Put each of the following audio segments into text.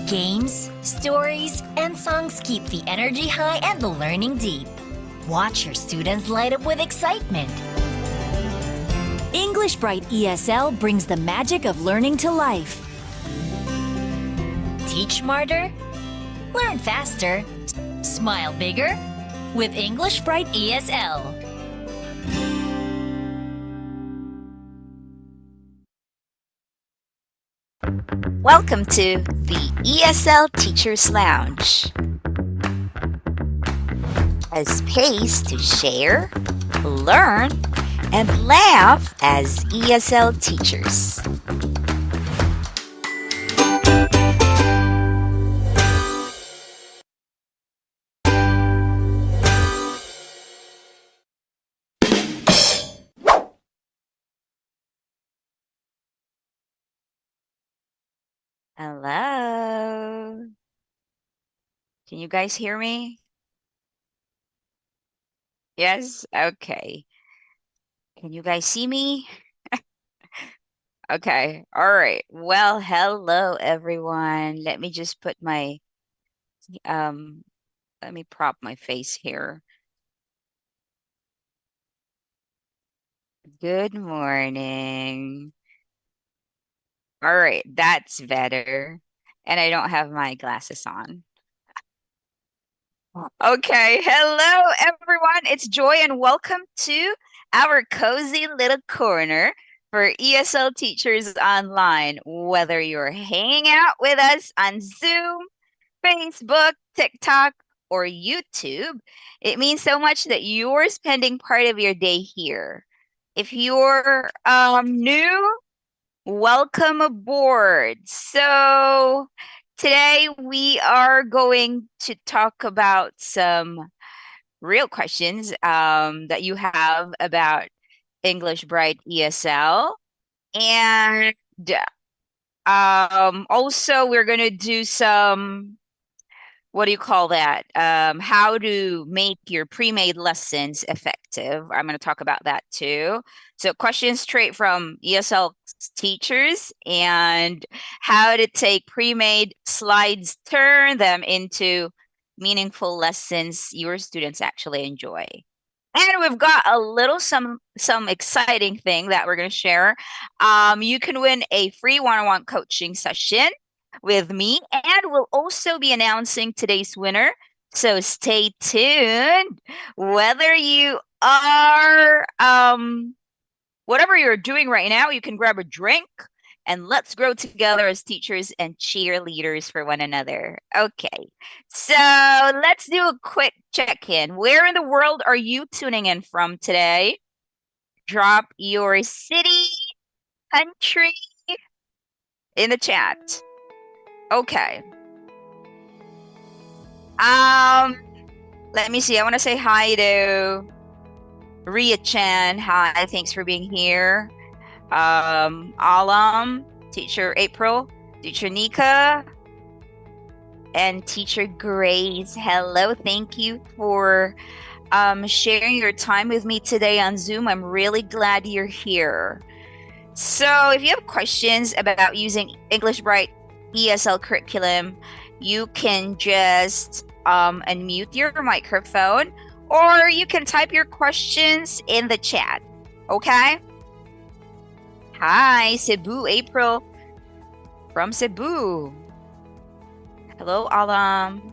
Games, stories, and songs keep the energy high and the learning deep. Watch your students light up with excitement. English Bright ESL brings the magic of learning to life. Teach smarter, learn faster, smile bigger with English Bright ESL. Welcome to the ESL Teachers Lounge, a space to share, learn, and laugh as ESL teachers. Hello. Can you guys hear me? Yes? Okay. Can you guys see me? Okay. All right. Well, hello everyone. Let me just put my let me prop my face here. Good morning. All right, that's better. And I don't have my glasses on. Okay, hello everyone. It's Joy and welcome to our cozy little corner for ESL teachers online. Whether you're hanging out with us on Zoom, Facebook, TikTok, or YouTube, it means so much that you're spending part of your day here. If you're new, welcome aboard. So today we are going to talk about some real questions that you have about English Bright ESL. And also we're going to do some, what do you call that? How to make your pre-made lessons effective. I'm going to talk about that too. So questions straight from ESL teachers and how to take pre-made slides, turn them into meaningful lessons your students actually enjoy. And we've got a little some exciting thing that we're going to share. You can win a free one-on-one coaching session with me, and we'll also be announcing today's winner. So stay tuned. Whether you are whatever you're doing right now, you can grab a drink and let's grow together as teachers and cheerleaders for one another. Okay, so let's do a quick check-in. Where in the world are you tuning in from today? Drop your city, country in the chat. Okay. Let me see. I want to say hi to Ria Chan. Hi, thanks for being here. Alam, Teacher April, Teacher Nika, and Teacher Grace. Hello, thank you for sharing your time with me today on Zoom. I'm really glad you're here. So if you have questions about using English Bright ESL curriculum, you can just unmute your microphone or you can type your questions in the chat, okay? Hi, Cebu, April from Cebu. Hello, Alam.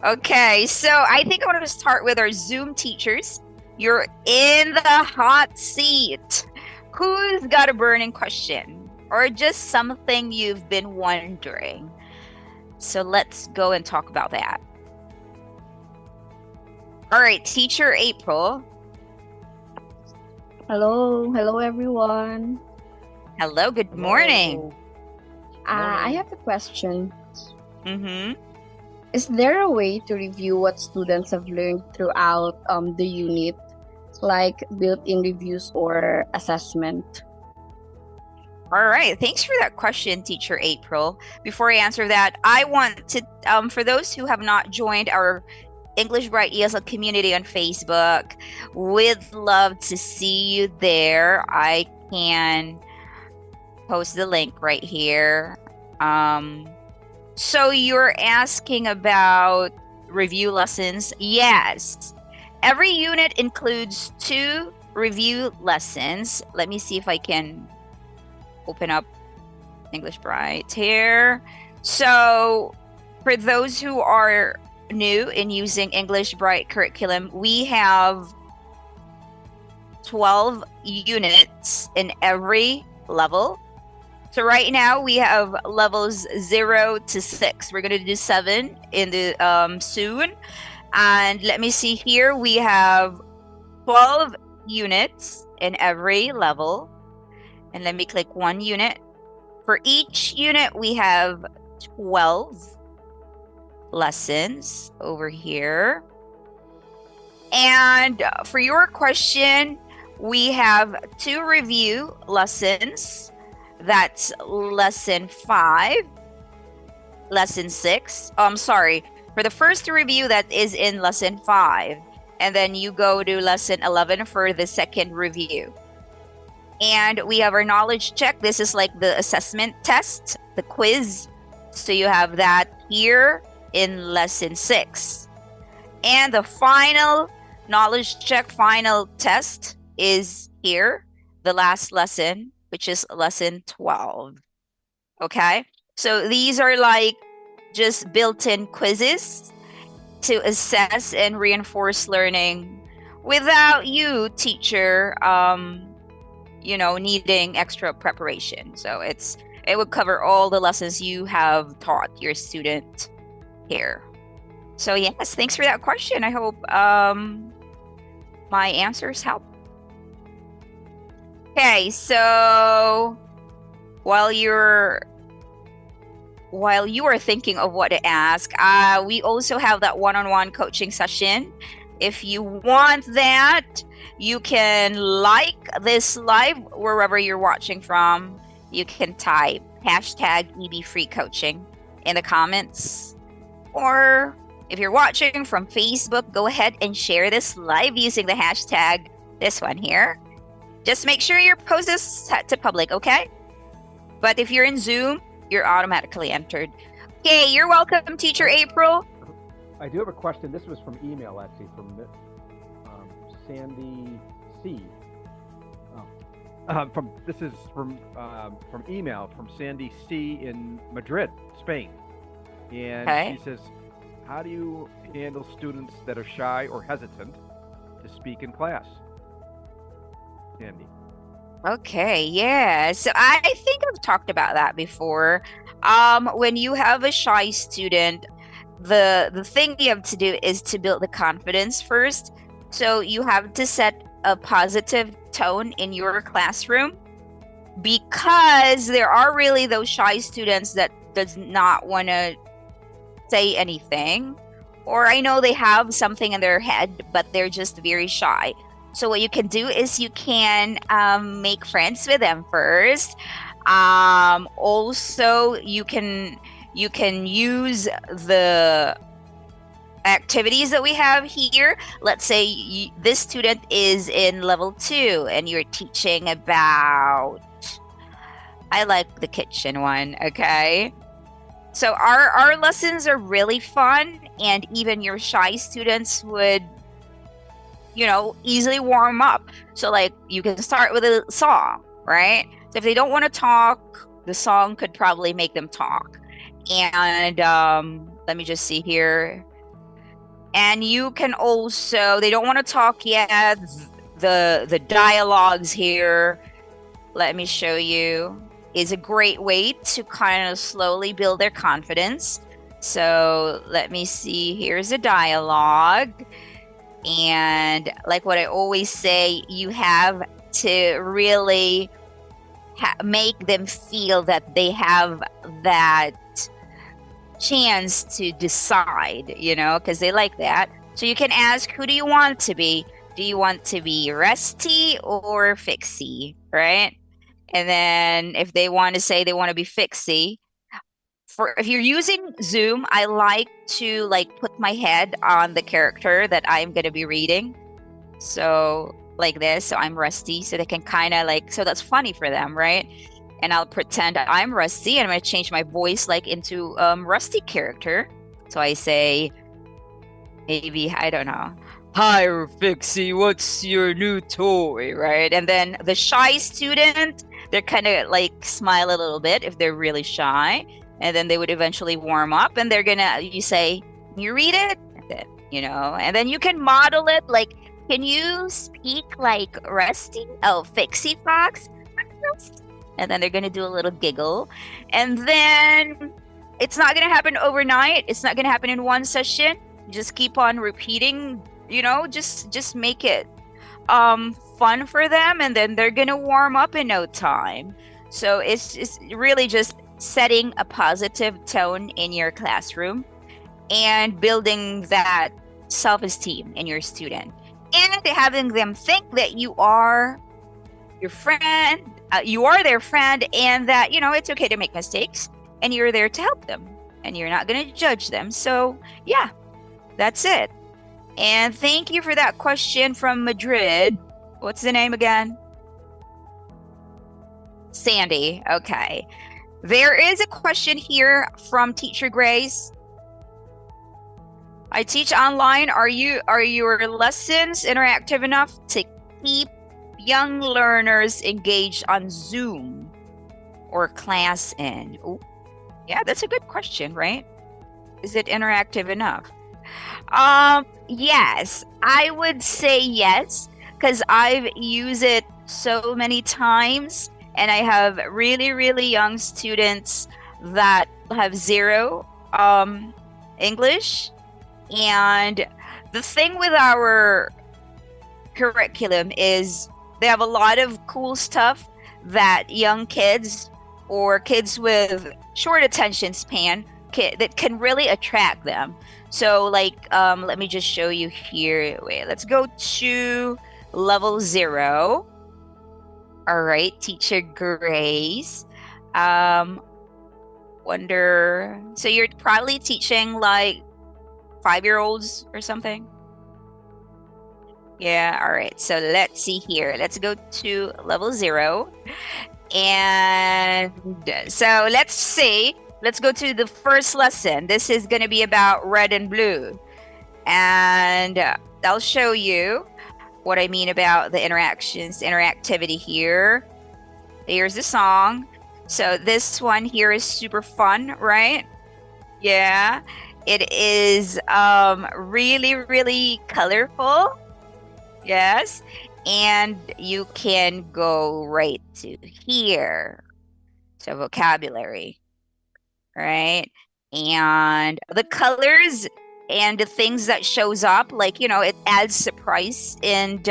Okay, so I think I want to start with our Zoom teachers. You're in the hot seat. Who's got a burning question or just something you've been wondering? So let's go and talk about that. All right, Teacher April. Hello everyone. Hello, good morning. Hello. I have a question. Mm-hmm. Is there a way to review what students have learned throughout the unit, like built-in reviews or assessment? All right, thanks for that question, Teacher April. Before I answer that, I want to, for those who have not joined our English Bright ESL community on Facebook, we'd love to see you there. I can post the link right here. So you're asking about review lessons? Yes. Every unit includes 2 review lessons. Let me see if I can open up English Bright here. So for those who are new in using English Bright curriculum, we have 12 units in every level. So right now we have levels 0 to 6. We're going to do 7 in the soon. And let me see here, we have 12 units in every level. And let me click 1 unit. For each unit, we have 12 lessons over here. And for your question, we have 2 review lessons. That's lesson 5, lesson 6. Oh, I'm sorry. For the first review, that is in lesson 5. And then you go to lesson 11 for the second review. And we have our knowledge check. This is like the assessment test, the quiz. So you have that here in lesson 6. And the final knowledge check, final test is here, the last lesson, which is lesson 12. Okay? So these are like just built-in quizzes to assess and reinforce learning without you, teacher, needing extra preparation. So it would cover all the lessons you have taught your student here. So yes, thanks for that question. I hope my answers help. Okay, so while you are thinking of what to ask, we also have that one-on-one coaching session. If you want that, you can like this live wherever you're watching from. You can type #EBFreeCoaching in the comments. Or if you're watching from Facebook, go ahead and share this live using the hashtag, this one here. Just make sure your post is set to public, okay? But if you're in Zoom, you're automatically entered. Okay, you're welcome, Teacher April. I do have a question. This was from email, actually, from Sandy C. This is from email from Sandy C in Madrid, Spain, and She says, "How do you handle students that are shy or hesitant to speak in class?" Sandy. Okay, yeah. So I think I've talked about that before. When you have a shy student, the thing you have to do is to build the confidence first. So you have to set a positive tone in your classroom, because there are really those shy students that does not want to say anything, or I know they have something in their head, but they're just very shy. So what you can do is you can make friends with them first. Also, you can use the activities that we have here. Let's say this student is in level 2 and you're teaching about, I like the kitchen one, okay? So our lessons are really fun, and even your shy students would easily warm up. So like you can start with a song, right? So if they don't want to talk, the song could probably make them talk. And let me just see here. And you can also, they don't want to talk yet, the dialogues here, let me show you, is a great way to kind of slowly build their confidence. So let me see, here's a dialogue. And like what I always say, you have to really make them feel that they have that chance to decide, because they like that. So you can ask, who do you want to be? Do you want to be Rusty or Fixie, right? And then if they want to say they want to be Fixie, if you're using Zoom, I like to put my head on the character that I'm going to be reading. So like this, so I'm Rusty, so they can kind of so that's funny for them, right? and I'll pretend I'm Rusty, and I'm going to change my voice like into Rusty character. So I say, maybe, I don't know, "Hi, Fixie, what's your new toy?" Right? And then the shy student, they're kind of like smile a little bit if they're really shy. And then they would eventually warm up, and you say, "You read it?" And then, and then you can model it like, "Can you speak like Rusty? Oh, Fixie Fox?" And then they're going to do a little giggle. And then it's not going to happen overnight. It's not going to happen in one session. Just keep on repeating, just make it fun for them. And then they're going to warm up in no time. So it's really just setting a positive tone in your classroom and building that self-esteem in your student. And having them think that you are your friend, you are their friend, and that, it's okay to make mistakes, and you're there to help them, and you're not going to judge them. So, yeah, that's it. And thank you for that question from Madrid. What's the name again? Sandy. Okay. There is a question here from Teacher Grace. "I teach online. Are your lessons interactive enough to keep young learners engaged on Zoom or class in?" Ooh, yeah, that's a good question, right? Is it interactive enough? Yes, I would say yes, because I've used it so many times, and I have really, really young students that have zero English. And the thing with our curriculum is they have a lot of cool stuff that young kids or kids with short attention span that can really attract them. So like, let me just show you here. Wait, let's go to level 0. All right, Teacher Grace. Wonder, so you're probably teaching like 5-year-olds or something? Yeah, all right. So let's see here. Let's go to level 0. And so let's see. Let's go to the first lesson. This is going to be about red and blue. And I'll show you what I mean about the interactivity here. Here's the song. So this one here is super fun, right? Yeah. It is really, really colorful. Yes. And you can go right to here. So vocabulary, right? And the colors and the things that shows up, like, it adds surprise, and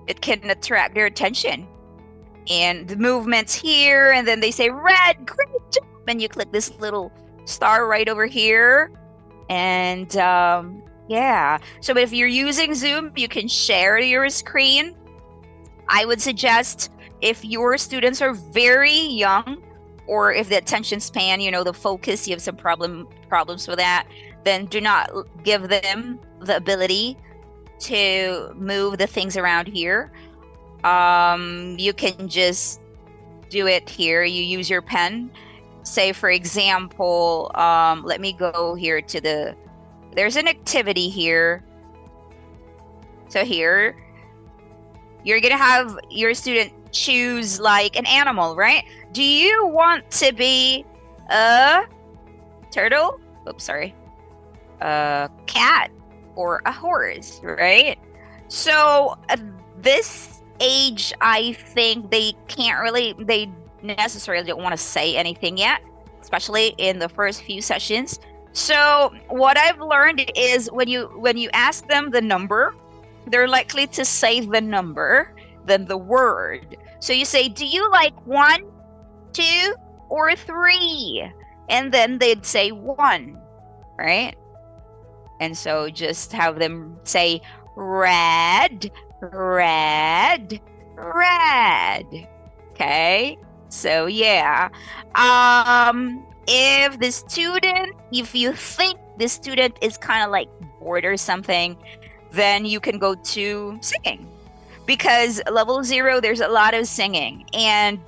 it can attract their attention. And the movements here, and then they say red, great job, and you click this little star right over here. And yeah, so if you're using Zoom, you can share your screen. I would suggest, if your students are very young, or if the attention span, the focus, you have some problems with that, then do not give them the ability to move the things around here. You can just do it here. You use your pen. Say, for example, let me go here to there's an activity here. So here, you're going to have your student choose like an animal, right? Do you want to be a turtle? Oops, sorry. A cat or a horse, right? So this age, I think they necessarily don't want to say anything yet, especially in the first few sessions. So what I've learned is when you ask them the number, they're likely to say the number than the word. So you say, do you like 1, 2, or 3? And then they'd say 1, right? And so just have them say red, red, red. Okay? So yeah. If you think the student is kind of like bored or something, then you can go to singing. Because level 0, there's a lot of singing. And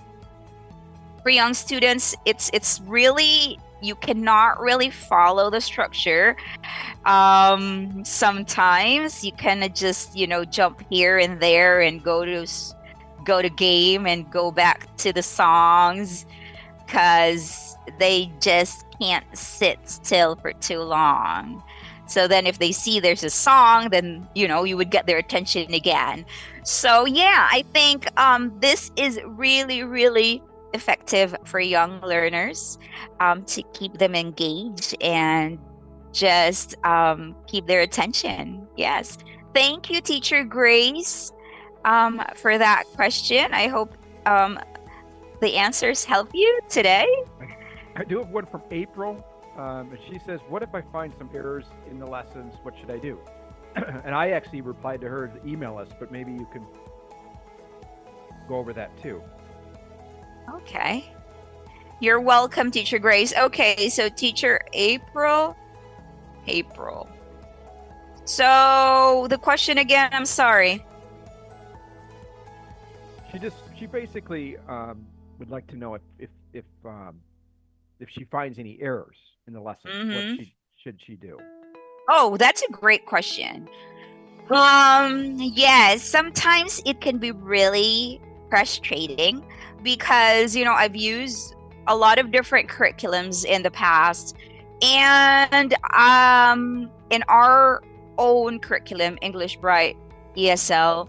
for young students, it's really, you cannot really follow the structure. Sometimes you kind of just, jump here and there and go to game and go back to the songs, because they just can't sit still for too long. So then if they see there's a song, then, you would get their attention again. So yeah, I think this is really, really effective for young learners, to keep them engaged and just keep their attention. Yes. Thank you, Teacher Grace, for that question. I hope the answers help you today. I do have one from April. And she says, what if I find some errors in the lessons? What should I do? And I actually replied to her to email us, but maybe you can go over that too. Okay. You're welcome, Teacher Grace. Okay, so Teacher April. So the question again, I'm sorry. She basically would like to know if she finds any errors in the lessons, what should she do? Oh, that's a great question. Yes, sometimes it can be really frustrating because, I've used a lot of different curriculums in the past, and in our own curriculum, English Bright ESL,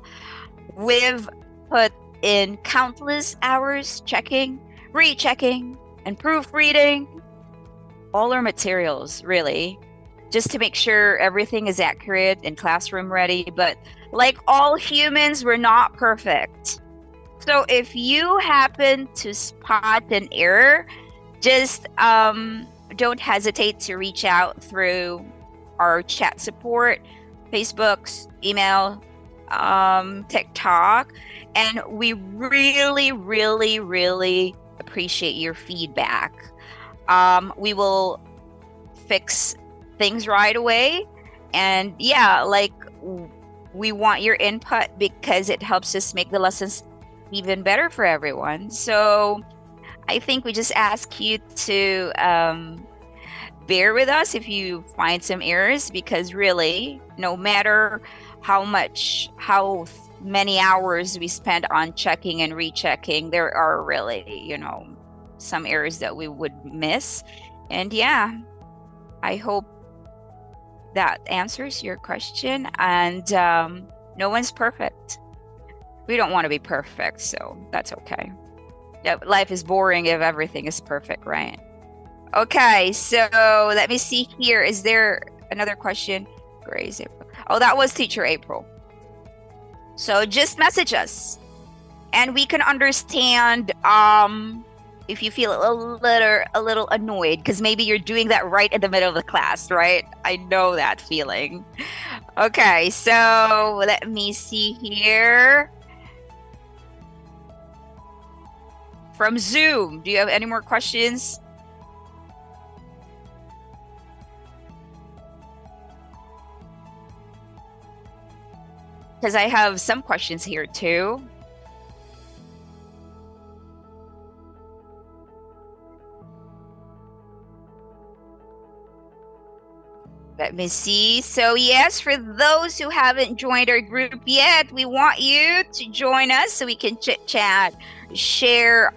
we've put in countless hours checking, rechecking, and proofreading all our materials, really, just to make sure everything is accurate and classroom ready. But like all humans, we're not perfect. So if you happen to spot an error, just don't hesitate to reach out through our chat support, Facebook's, email, TikTok, and we really, really, really appreciate your feedback. We will fix things right away, and yeah, like, we want your input because it helps us make the lessons even better for everyone. So I think we just ask you to bear with us if you find some errors, because really, no matter how many hours we spend on checking and rechecking, there are really, some errors that we would miss. And yeah, I hope that answers your question. And no one's perfect. We don't want to be perfect, so that's okay. Life is boring if everything is perfect, right? Okay, so let me see here. Is there another question? Grace April. Oh, that was Teacher April. So just message us, and we can understand if you feel a little annoyed, because maybe you're doing that right in the middle of the class, right? I know that feeling. Okay, so let me see here. From Zoom, do you have any more questions? Because I have some questions here too. Let me see. So yes, for those who haven't joined our group yet, we want you to join us so we can chit chat, share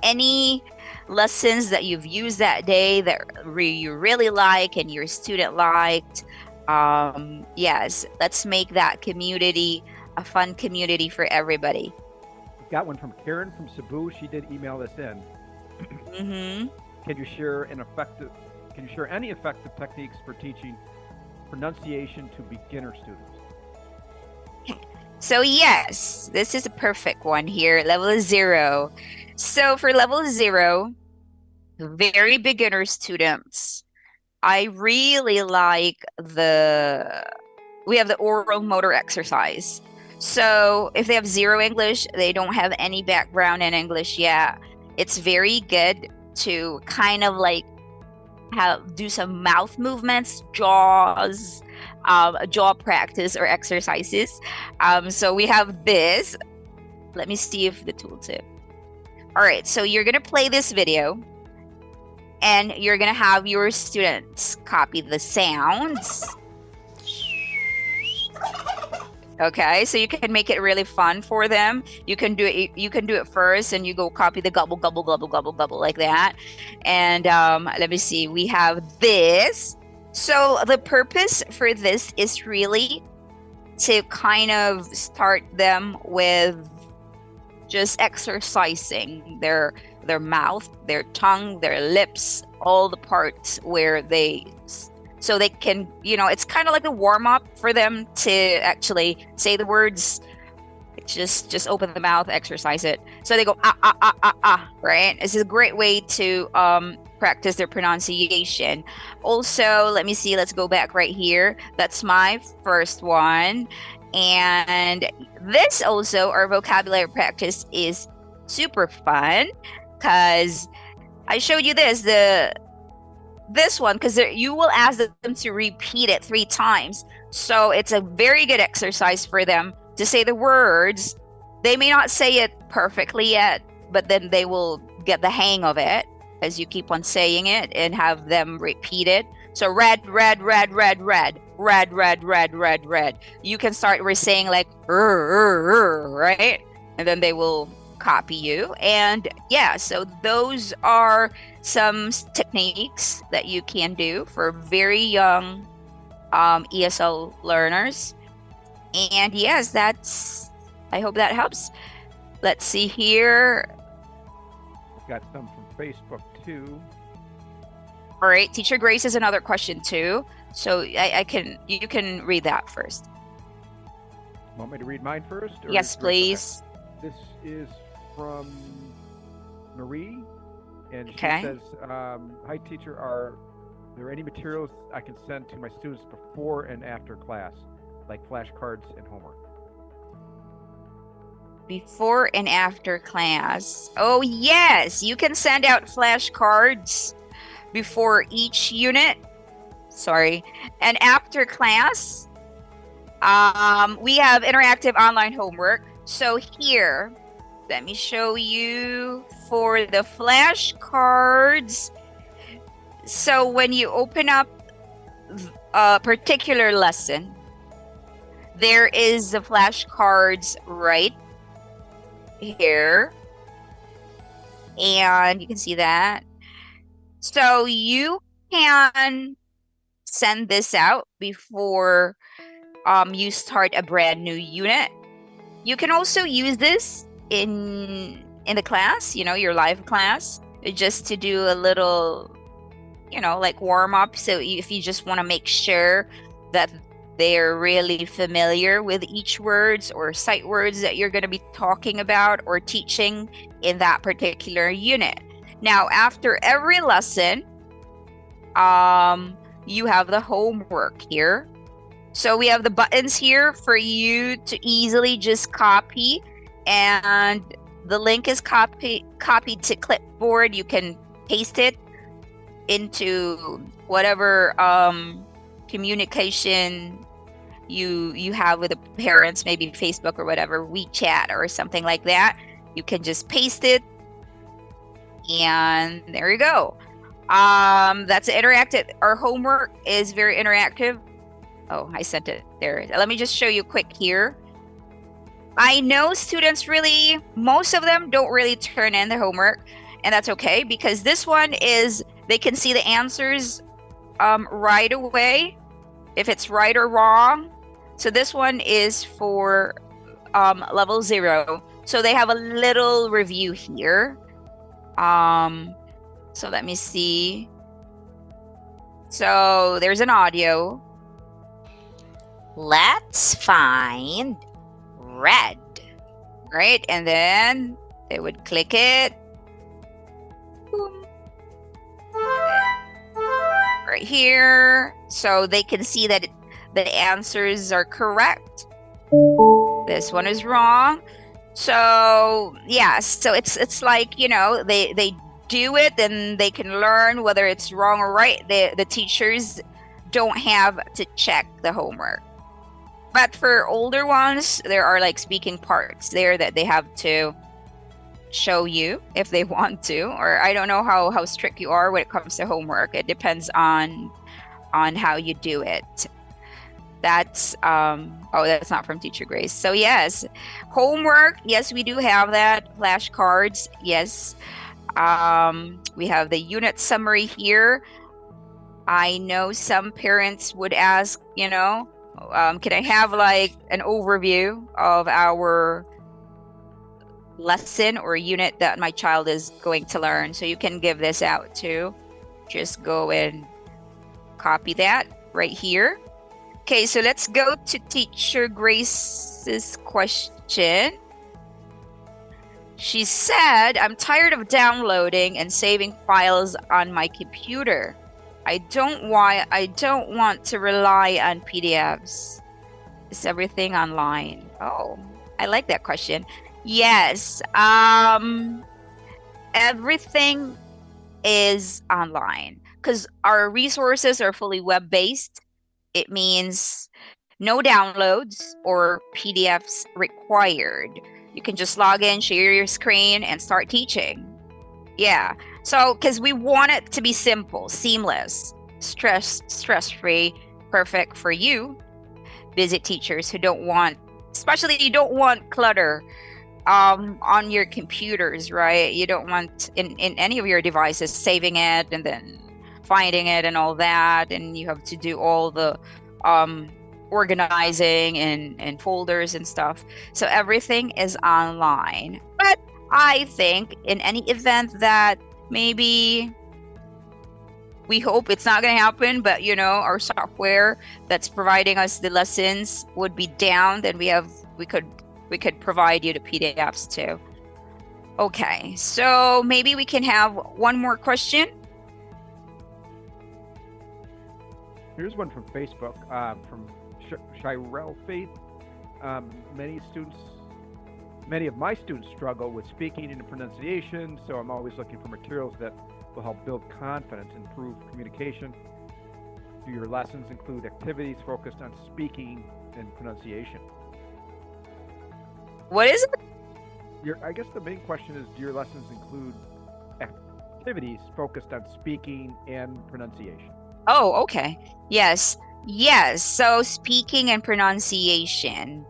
any lessons that you've used that day that you really like and your student liked. Yes, let's make that community a fun community for everybody. We've got one from Karen from Cebu. She did email this in. Can you share any effective techniques for teaching pronunciation to beginner students? So yes, this is a perfect one here, level 0. So for level 0, very beginner students, I really like we have the oral motor exercise. So if they have 0 English, they don't have any background in English yet, it's very good to kind of like do some mouth movements, jaw practice or exercises. So we have this. Let me see if the tooltip. All right, so you're gonna play this video and you're gonna have your students copy the sounds. Okay, so you can make it really fun for them. You can do it first, and you go copy the gobble, gobble, gobble, gobble, gobble, like that. And let me see, we have this. So the purpose for this is really to kind of start them with just exercising their mouth, their tongue, their lips, all the parts where so they can, it's kind of like a warm-up for them to actually say the words. Just open the mouth, exercise it. So they go ah ah ah ah ah, right? This is a great way to practice their pronunciation. Also, let me see, let's go back right here. That's my first one. And this also, our vocabulary practice, is super fun because I showed you this one because you will ask them to repeat it 3 times. So it's a very good exercise for them to say the words. They may not say it perfectly yet, but then they will get the hang of it as you keep on saying it and have them repeat it. So red, red, red, red, red, red, red, red, red, red. You can start saying like right? And then they will copy you. And yeah, so those are some techniques that you can do for very young ESL learners. And yes, I hope that helps. Let's see here. Got some from Facebook too. All right, Teacher Grace has another question too. So you can read that first. Want me to read mine first? Yes, please. This is from Marie, and she Okay. says, hi teacher, are there any materials I can send to my students before and after class, like flashcards and homework? Before and after class. Oh yes, you can send out flashcards before each unit. Sorry. And after class, we have interactive online homework. So here, let me show you for the flashcards. So when you open up a particular lesson, there is the flashcards right here. And you can see that. So you can send this out before you start a brand new unit. You can also use this in the class, your live class, just to do a little, like warm up. So if you just want to make sure that they're really familiar with each words or sight words that you're going to be talking about or teaching in that particular unit. Now, after every lesson, you have the homework here. So we have the buttons here for you to easily just copy, and the link is copied to clipboard. You can paste it into whatever communication you have with the parents, maybe Facebook or whatever, WeChat or something like that. You can just paste it, and there you go. That's interactive. Our homework is very interactive. Oh, I sent it there. Let me just show you quick here. I know students most of them don't really turn in their homework, and that's okay, because this one is, they can see the answers right away, if it's right or wrong. So this one is for level 0. So they have a little review here. So let me see. So there's an audio. Let's find red. Right, and then they would click it. Boom. Right here. So they can see that the answers are correct. This one is wrong. So yeah, so it's like, they do it, and they can learn whether it's wrong or right. The teachers don't have to check the homework. But for older ones, there are like speaking parts there that they have to show you if they want to, or I don't know how strict you are when it comes to homework. It depends on how you do it. That's that's not from Teacher Grace. So yes, homework, yes, we do have that. Flashcards, yes. We have the unit summary here. I know some parents would ask, can I have like an overview of our lesson or unit that my child is going to learn? So you can give this out too. Just go and copy that right here. Okay, so let's go to Teacher Grace's question. She said, I'm tired of downloading and saving files on my computer. I don't want to rely on PDFs. Is everything online? Oh, I like that question. Yes, everything is online because our resources are fully web-based. It means no downloads or PDFs required. You can just log in, share your screen, and start teaching. Yeah, so because we want it to be simple, seamless, stress-free, perfect for you, busy teachers who don't want, especially you don't want clutter on your computers, right? You don't want in any of your devices saving it and then finding it and all that, and you have to do all the organizing and folders and stuff. So everything is online. But I think in any event that maybe, we hope it's not going to happen, but our software that's providing us the lessons would be down, then we could provide you the PDFs too. Okay, so maybe we can have one more question. Here's one from Facebook, from Shirel Faith. Many of my students struggle with speaking and pronunciation, so I'm always looking for materials that will help build confidence and improve communication. Do your lessons include activities focused on speaking and pronunciation? What is it? I guess the main question is, do your lessons include activities focused on speaking and pronunciation? Oh, okay. Yes. So speaking and pronunciation.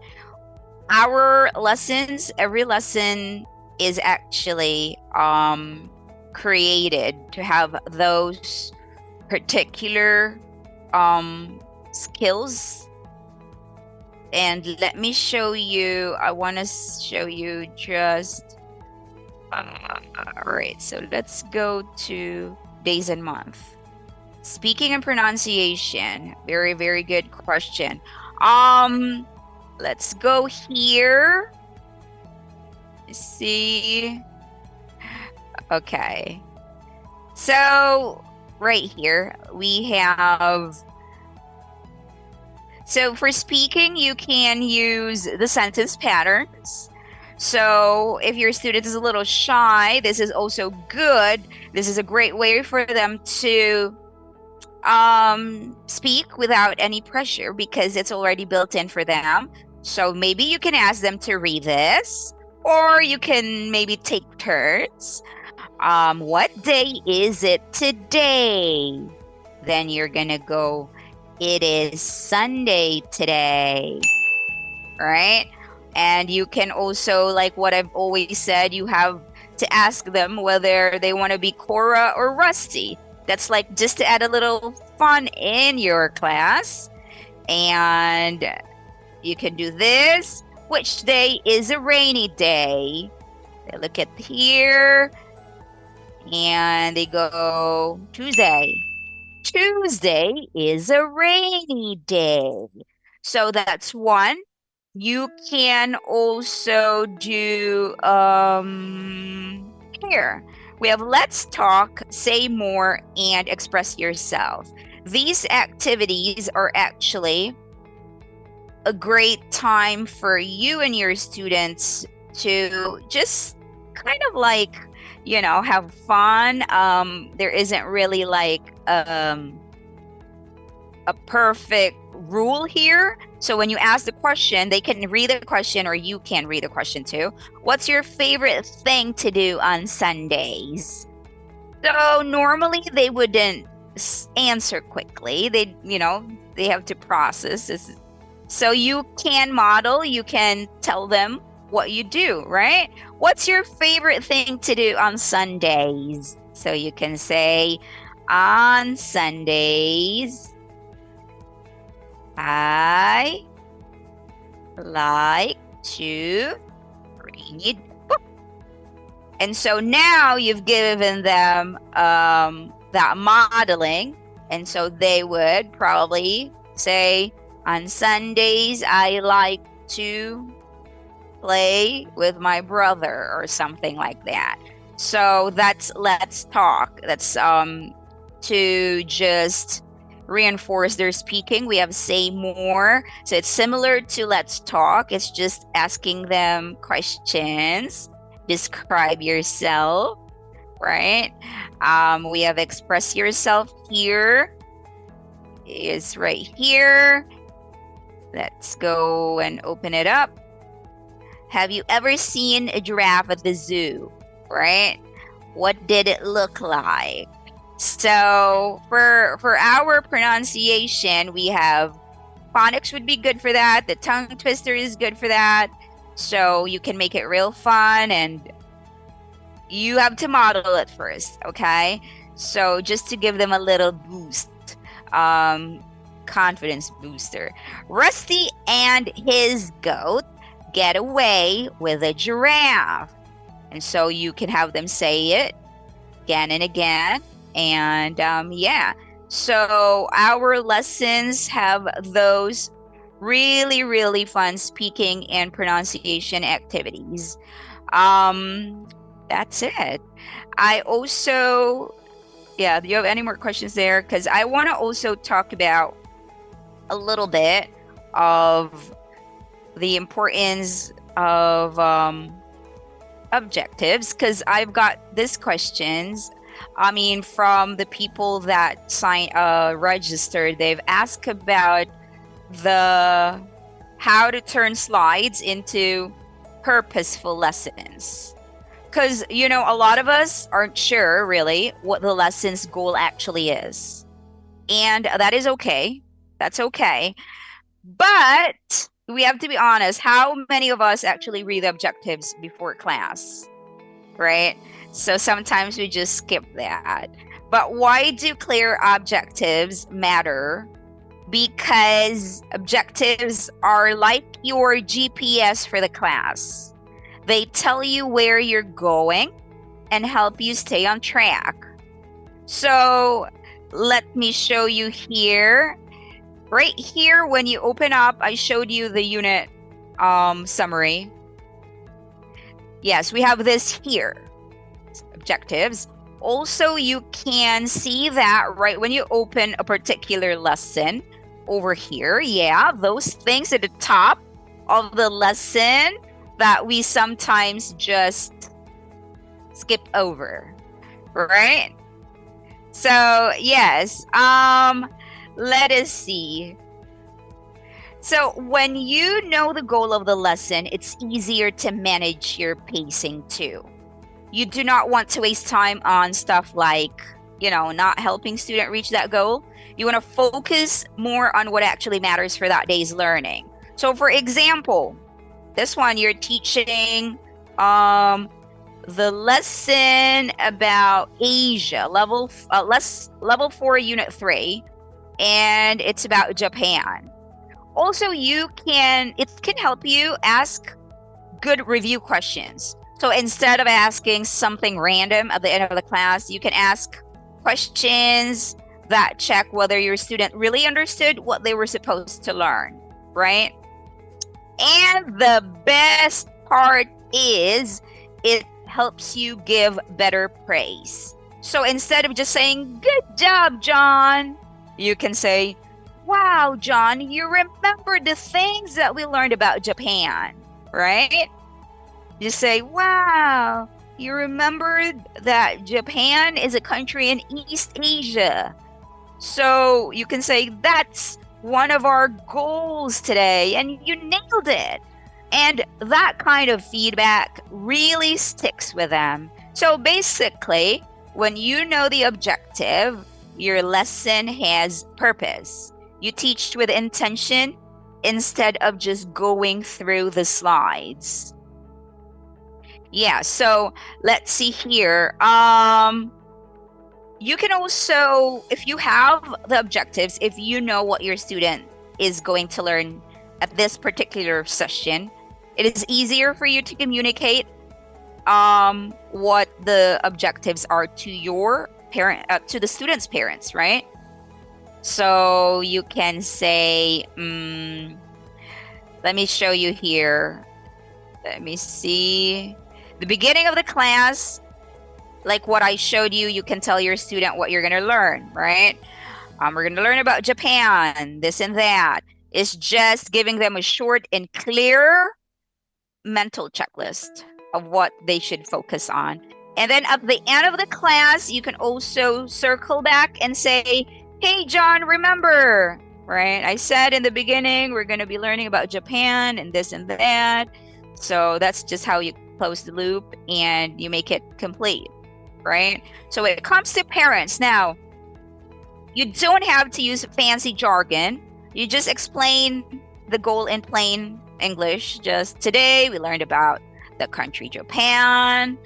Our lessons, every lesson is actually created to have those particular skills. And let me show you, I want to show you just, all right, so let's go to days and month. Speaking and pronunciation, very, very good question. Let's go here. See. Okay. So right here we have, so for speaking, you can use the sentence patterns. So if your student is a little shy, this is also good. This is a great way for them to speak without any pressure because it's already built in for them. So maybe you can ask them to read this, or you can maybe take turns. What day is it today? Then you're gonna go, it is Sunday today, right? And you can also, like what I've always said, you have to ask them whether they want to be Cora or Rusty. That's like just to add a little fun in your class. And you can do this. Which day is a rainy day? They look at here and they go, Tuesday. Tuesday is a rainy day. So that's one. You can also do here. We have let's talk, say more, and express yourself. These activities are actually a great time for you and your students to just kind of like, have fun. There isn't really like a perfect rule here. So when you ask the question, they can read the question, or you can read the question too. What's your favorite thing to do on Sundays? So normally they wouldn't answer quickly. They have to process this. So you can model, you can tell them what you do, right? What's your favorite thing to do on Sundays? So you can say, on Sundays, I like to read books. And so now you've given them that modeling. And so they would probably say, on Sundays, I like to play with my brother, or something like that. So that's let's talk. That's to just reinforce their speaking. We have say more. So it's similar to let's talk. It's just asking them questions. Describe yourself, right? We have express yourself here. Is right here. Let's go and open it up. Have you ever seen a giraffe at the zoo, right? What did it look like? So for our pronunciation, we have phonics would be good for that. The tongue twister is good for that. So you can make it real fun, and you have to model it first, okay? So just to give them a little boost, confidence booster. Rusty and his goat get away with a giraffe. And so you can have them say it again and again. And yeah, so our lessons have those really, really fun speaking and pronunciation activities. That's it. I also, yeah, do you have any more questions there? Because I want to also talk about a little bit of the importance of objectives, because I've got these questions. I mean, from the people that registered, they've asked about how to turn slides into purposeful lessons. Because, a lot of us aren't sure really what the lesson's goal actually is. And that is okay. That's okay. But we have to be honest, how many of us actually read the objectives before class, right? So sometimes we just skip that. But why do clear objectives matter? Because objectives are like your GPS for the class. They tell you where you're going and help you stay on track. So let me show you here. Right here, when you open up, I showed you the unit summary. Yes, we have this here, objectives. Also, you can see that right when you open a particular lesson over here. Yeah, those things at the top of the lesson that we sometimes just skip over, right? So yes, let us see. So when you know the goal of the lesson, it's easier to manage your pacing too. You do not want to waste time on stuff like, not helping student reach that goal. You want to focus more on what actually matters for that day's learning. So for example, this one, you're teaching the lesson about Asia, level 4, unit 3. And it's about Japan. Also, it can help you ask good review questions. So instead of asking something random at the end of the class, you can ask questions that check whether your student really understood what they were supposed to learn, right? And the best part is it helps you give better praise. So instead of just saying, "Good job, John," you can say, "Wow, John, you remember the things that we learned about Japan," right? You say, "Wow, you remembered that Japan is a country in East Asia." So you can say, "That's one of our goals today and you nailed it. And that kind of feedback really sticks with them. So basically, when you know the objective, your lesson has purpose. You teach with intention instead of just going through the slides. Yeah, so let's see here. You can also, if you have the objectives, if you know what your student is going to learn at this particular session, it is easier for you to communicate what the objectives are to your parent, to the student's parents, right? So you can say, let me show you here. Let me see. The beginning of the class, like what I showed you, you can tell your student what you're going to learn, right? We're going to learn about Japan, this and that. It's just giving them a short and clear mental checklist of what they should focus on. And then at the end of the class, you can also circle back and say, hey, John, remember, right? I said in the beginning, we're going to be learning about Japan and this and that. So that's just how you close the loop and you make it complete, right? So when it comes to parents, now, you don't have to use fancy jargon. You just explain the goal in plain English. Just today, we learned about the country Japan.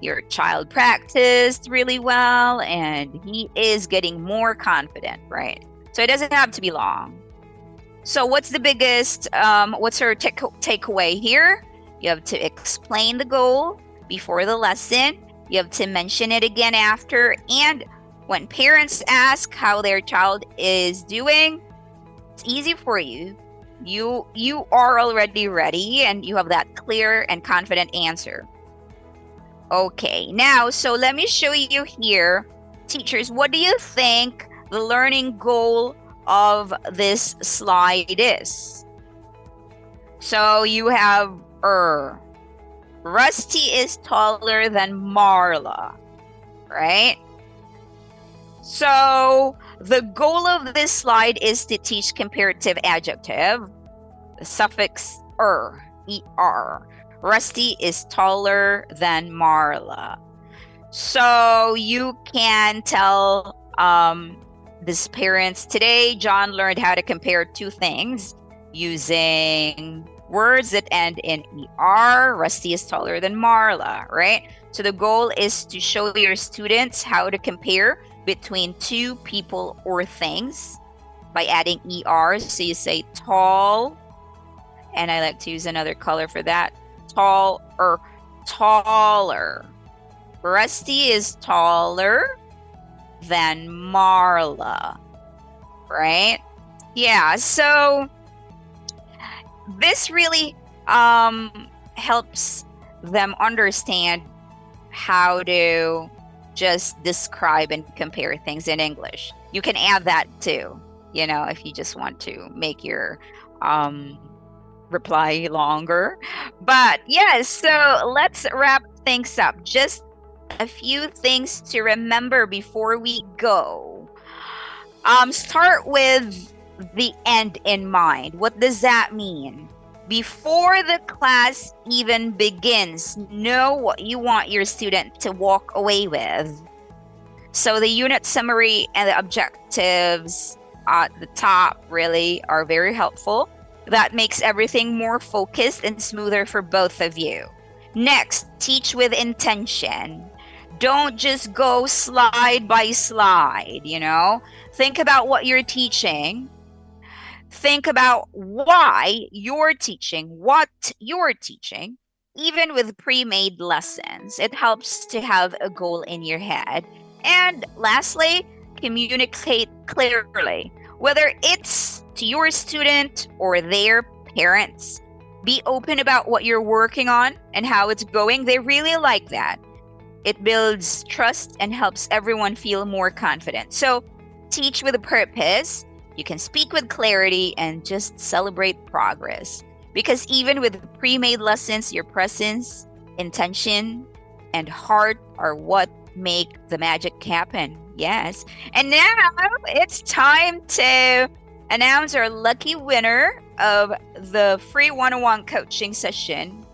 Your child practiced really well, and he is getting more confident, right? So it doesn't have to be long. So what's the biggest, what's our takeaway here? You have to explain the goal before the lesson. You have to mention it again after. And when parents ask how their child is doing, it's easy for you. You are already ready and you have that clear and confident answer. Okay, now, so let me show you here. Teachers, what do you think the learning goal of this slide is? So you have Rusty is taller than Marla, right? So the goal of this slide is to teach comparative adjective, the suffix er. Rusty is taller than Marla. So you can tell these parents, today John learned how to compare two things using words that end in er. Rusty is taller than Marla, right? So the goal is to show your students how to compare between two people or things by adding er. So you say tall, and I like to use another color for that. Tall or taller. Rusty is taller than Marla, right? Yeah, so this really helps them understand how to just describe and compare things in English. You can add that too, you know, if you just want to make your reply longer. But yes, so let's wrap things up. Just a few things to remember before we go. Start with the end in mind. What does that mean? Before the class even begins, know what you want your student to walk away with. So the unit summary and the objectives at the top really are very helpful. That makes everything more focused and smoother for both of you. Next, teach with intention. Don't just go slide by slide, you know? Think about what you're teaching. Think about why you're teaching, what you're teaching. Even with pre-made lessons, it helps to have a goal in your head. And lastly, communicate clearly. Whether it's to your student or their parents, be open about what you're working on and how it's going. They really like that. It builds trust and helps everyone feel more confident. So teach with a purpose. You can speak with clarity and just celebrate progress. Because even with pre-made lessons, your presence, intention, and heart are what make the magic happen. Yes. And now it's time to announce our lucky winner of the free one-on-one coaching session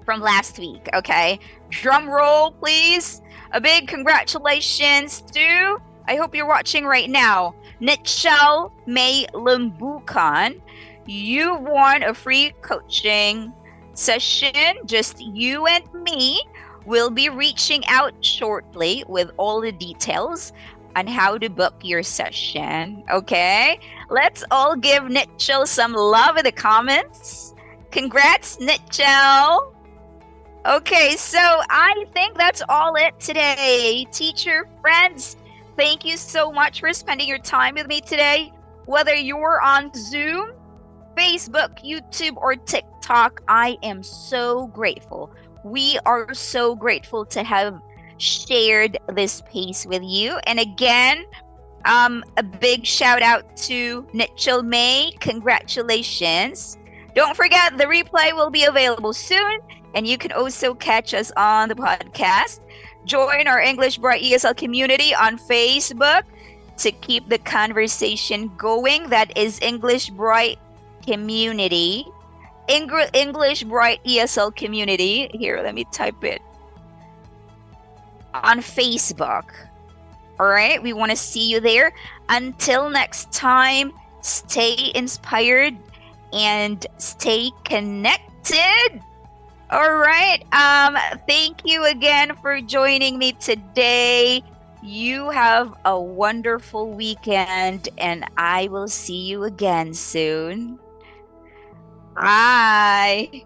from last week. Okay, drum roll please. A big congratulations to, I hope you're watching right now, Nichelle May Lumbukan. You won a free coaching session. Just you and me. We'll be reaching out shortly with all the details on how to book your session. Okay, let's all give Nichelle some love in the comments. Congrats, Nichelle. Okay, so I think that's all it today. Teacher friends, thank you so much for spending your time with me today. Whether you're on Zoom, Facebook, YouTube, or TikTok, I am so grateful. We are so grateful to have shared this space with you. And again, a big shout out to Nichelle May. Congratulations. Don't forget, the replay will be available soon, and you can also catch us on the podcast. Join our English Bright ESL community on Facebook to keep the conversation going. That is English Bright Community. English Bright ESL Community. Here, let me type it. On Facebook. All right, we want to see you there. Until next time, stay inspired and stay connected. All right. Thank you again for joining me today. You have a wonderful weekend, and I will see you again soon. Bye.